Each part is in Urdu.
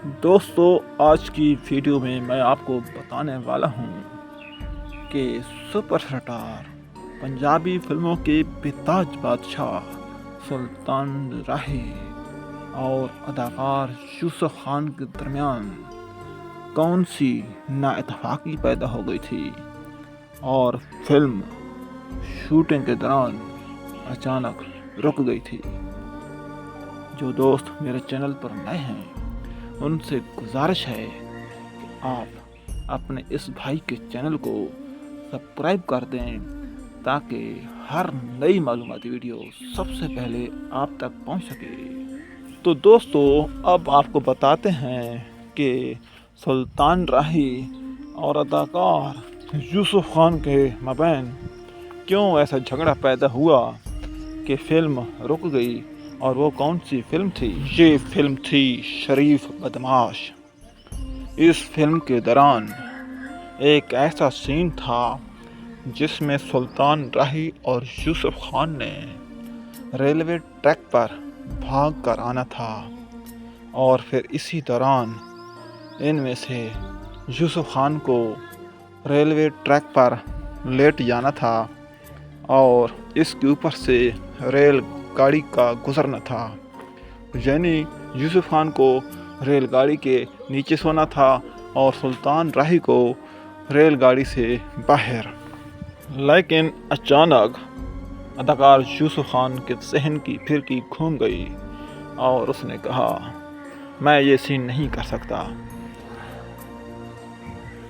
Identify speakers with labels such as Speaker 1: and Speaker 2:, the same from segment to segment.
Speaker 1: دوستو، آج کی ویڈیو میں آپ کو بتانے والا ہوں کہ سپر اسٹار پنجابی فلموں کے بےتاج بادشاہ سلطان راہی اور اداکار یوسف خان کے درمیان کون سی نااتفاقی پیدا ہو گئی تھی اور فلم شوٹنگ کے دوران اچانک رک گئی تھی۔ جو دوست میرے چینل پر نئے ہیں ان سے گزارش ہے کہ آپ اپنے اس بھائی کے چینل کو سبسکرائب کر دیں تاکہ ہر نئی معلوماتی ویڈیو سب سے پہلے آپ تک پہنچ سکے۔ تو دوستو، اب آپ کو بتاتے ہیں کہ سلطان راہی اور اداکار یوسف خان کے مابین کیوں ایسا جھگڑا پیدا ہوا کہ فلم رک گئی، اور وہ کون سی فلم تھی؟ یہ فلم تھی شریف بدماش۔ اس فلم کے دوران ایک ایسا سین تھا جس میں سلطان راہی اور یوسف خان نے ریلوے ٹریک پر بھاگ کر آنا تھا، اور پھر اسی دوران ان میں سے یوسف خان کو ریلوے ٹریک پر لیٹ جانا تھا اور اس کے اوپر سے ریل گاڑی کا گزرنا تھا، یعنی یوسف خان کو ریل گاڑی کے نیچے سونا تھا اور سلطان راہی کو ریل گاڑی سے باہر۔ لیکن اچانک اداکار یوسف خان کے ذہن کی پھرکی گھوم گئی اور اس نے کہا، میں یہ سین نہیں کر سکتا۔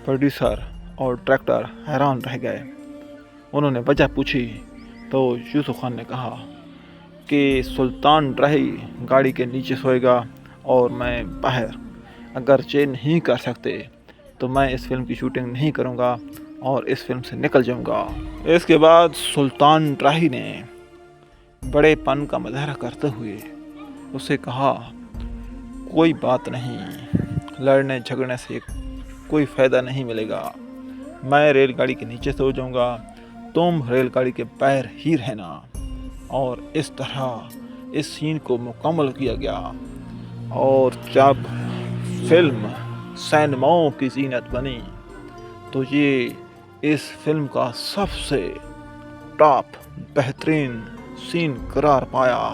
Speaker 1: پروڈیوسر اور ڈائریکٹر حیران رہ گئے۔ انہوں نے وجہ پوچھی تو یوسف خان نے کہا کہ سلطان راہی گاڑی کے نیچے سوئے گا اور میں باہر۔ اگرچہ نہیں کر سکتے تو میں اس فلم کی شوٹنگ نہیں کروں گا اور اس فلم سے نکل جاؤں گا۔ اس کے بعد سلطان راہی نے بڑے پن کا مظاہرہ کرتے ہوئے اسے کہا، کوئی بات نہیں، لڑنے جھگڑنے سے کوئی فائدہ نہیں ملے گا، میں ریل گاڑی کے نیچے سو جاؤں گا، تم ریل گاڑی کے باہر ہی رہنا۔ اور اس طرح اس سین کو مکمل کیا گیا، اور جب فلم سینماؤں کی زینت بنی تو یہ اس فلم کا سب سے ٹاپ بہترین سین قرار پایا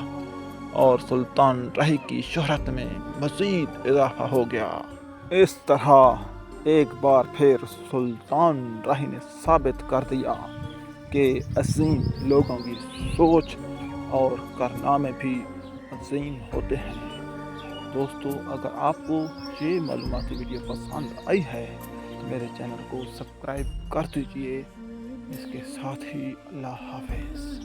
Speaker 1: اور سلطان راہی کی شہرت میں مزید اضافہ ہو گیا۔ اس طرح ایک بار پھر سلطان راہی نے ثابت کر دیا کہ عظیم لوگوں کی سوچ اور کارنامے بھی عظیم ہوتے ہیں۔ دوستو، اگر آپ کو یہ معلوماتی ویڈیو پسند آئی ہے تو میرے چینل کو سبسکرائب کر دیجئے۔ اس کے ساتھ ہی اللہ حافظ۔